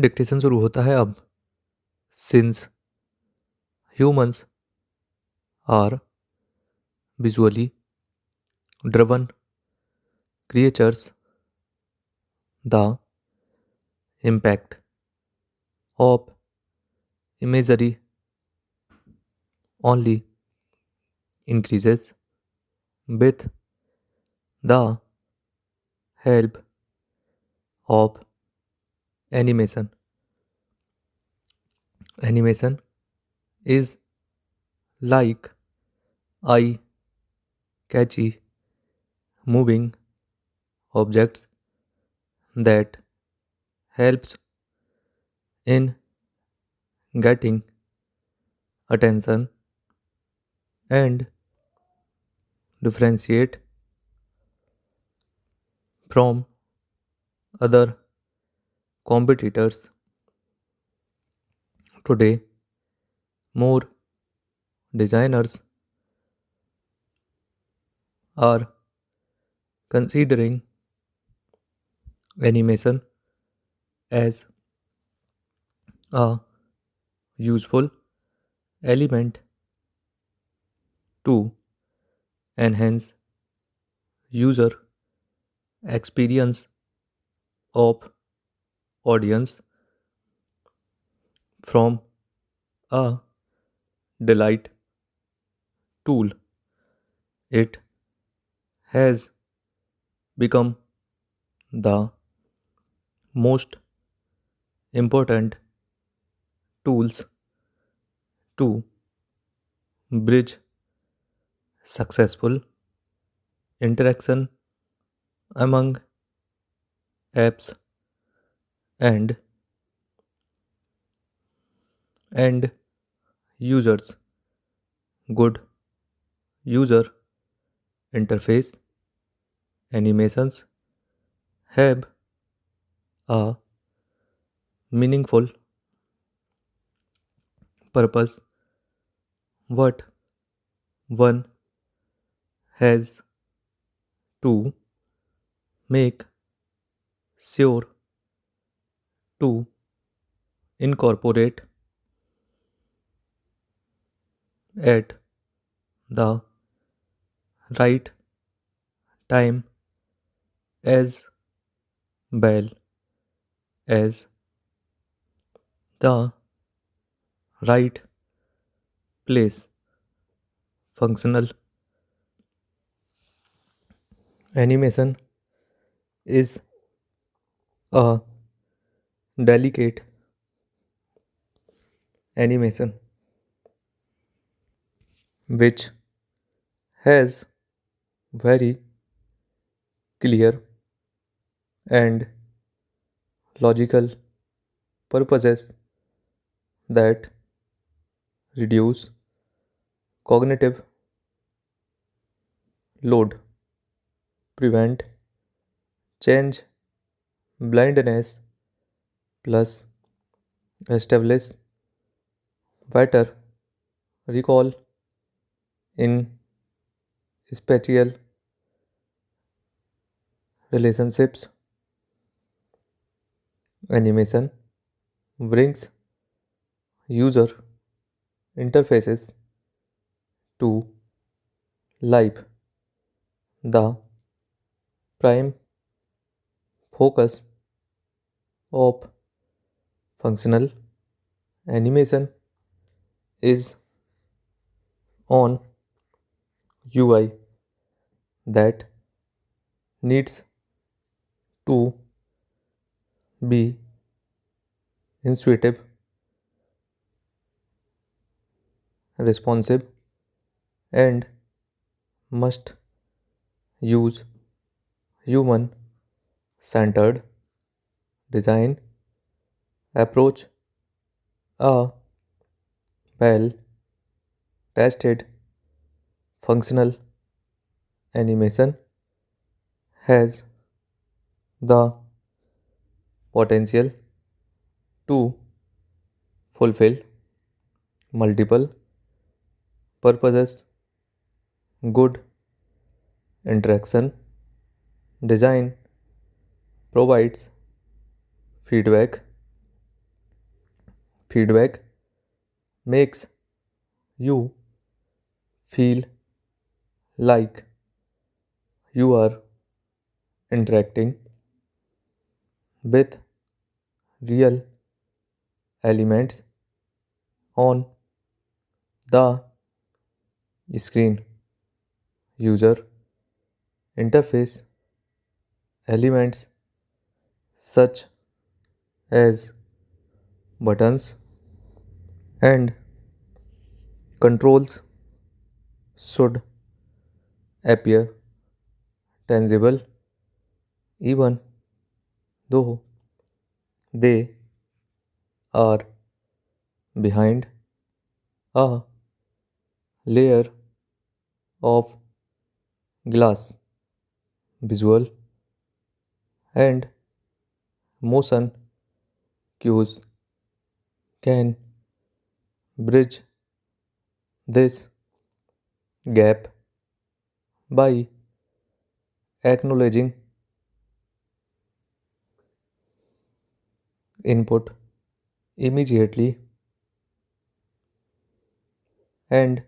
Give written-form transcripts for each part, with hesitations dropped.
Dictation शुरू होता है अब. Since humans are visually driven creatures, the impact of imagery only increases with the help of animation. Animation is like eye catchy moving objects that helps in getting attention and differentiate from other competitors. Today, more designers are considering animation as a useful element to enhance user experience of audience from a delight tool. It has become the most important tools to bridge successful interaction among apps and and users. Good user interface animations have a meaningful purpose. What one has to make sure to incorporate at the right time as well as the right place. Functional animation is a delicate animation which has very clear and logical purposes that reduce cognitive load, prevent change blindness, plus establish better recall in spatial relationships. Animation brings user interfaces to life. The prime focus of functional animation is on UI that needs to be intuitive, responsive, and must use human centered design approach. A well tested functional animation has the potential to fulfill multiple purposes. Good interaction design provides feedback Feedback makes you feel like you are interacting with real elements on the screen. User interface elements such as buttons and controls should appear tangible even though they are behind a layer of glass. Visual and motion cues can bridge this gap by acknowledging input immediately and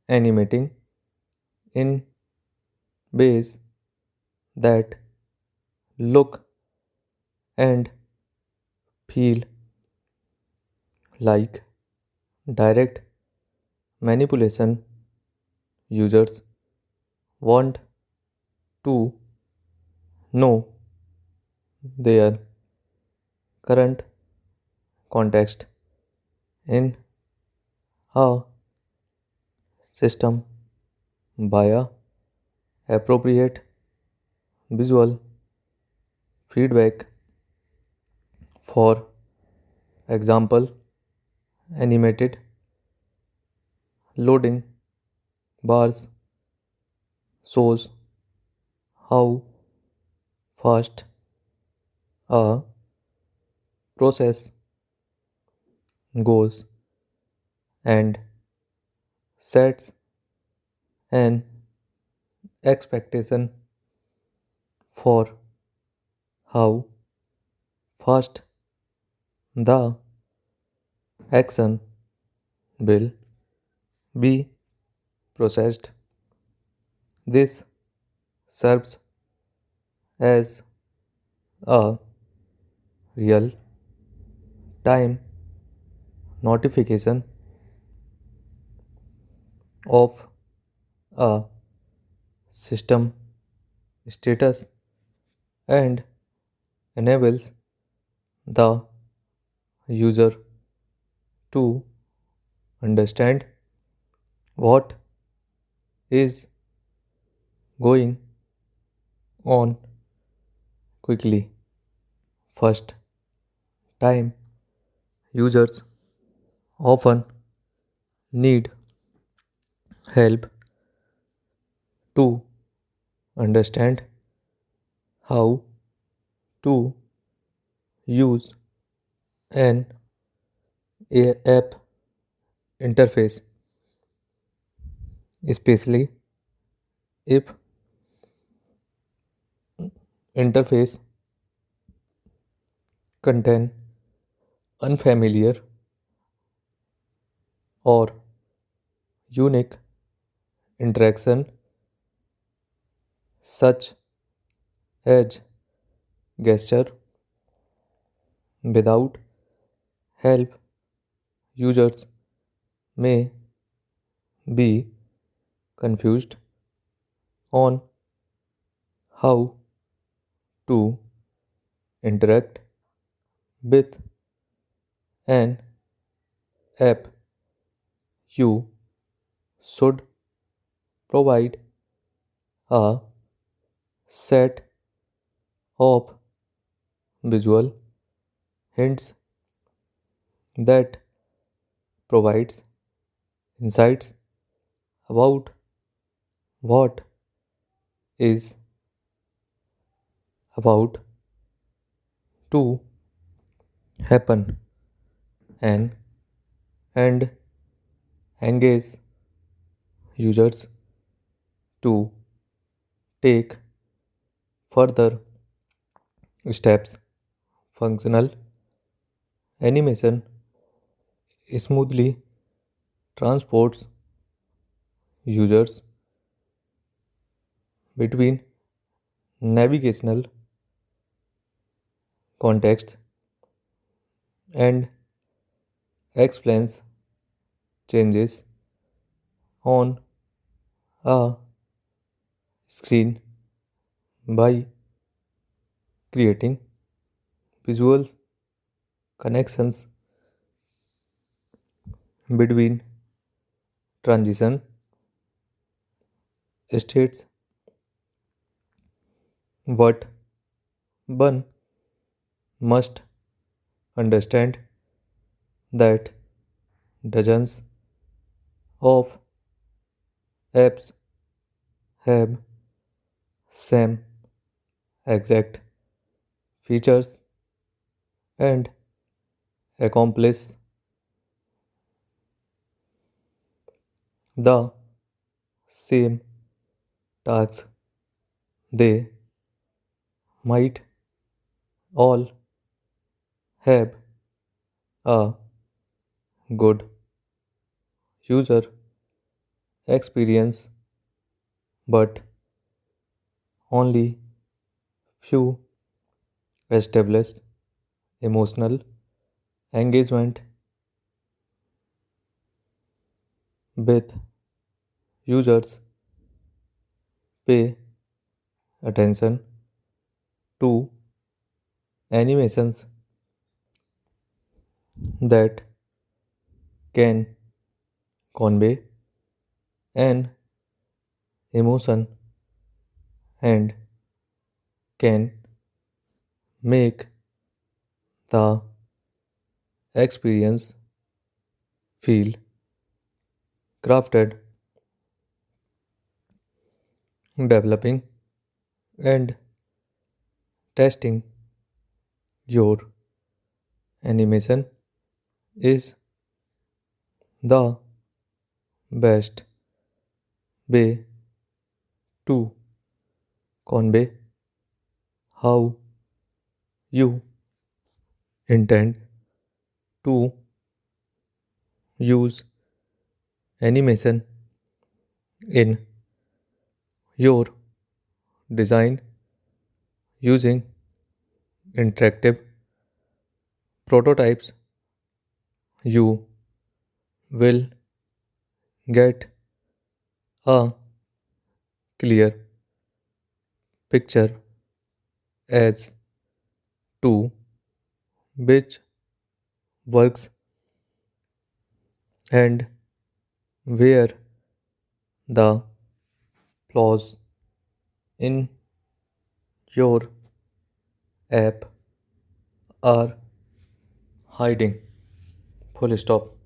animating in ways that look and feel like direct manipulation. Users want to know their current context in a system via appropriate visual feedback. For example, animated loading bars shows how fast a process goes and sets an expectation for how fast the action will be processed. This serves as a real time notification of a system status and enables the user to understand what is going on quickly. First time users often need help to understand how to use an app interface, especially if interface contain unfamiliar or unique interaction such as gesture. Without help, users may be confused on how to interact with an app. You should provide a set of visual hints that provides insights about what is about to happen and and engage users to take further steps. Functional animation smoothly transports users between navigational contexts and explains changes on a screen by creating visual connections between transition states. What one must understand that dozens of apps have same exact features and accomplish the same tasks. They might all have a good user experience, but only few establish emotional engagement with users, pay attention to animations that can convey an emotion and can make the experience feel crafted. Developing and testing your animation is the best way to convey how you intend to use animation in your design using interactive prototypes. You will get a clear picture as to which works and where the flaws in your app are hiding. Full stop.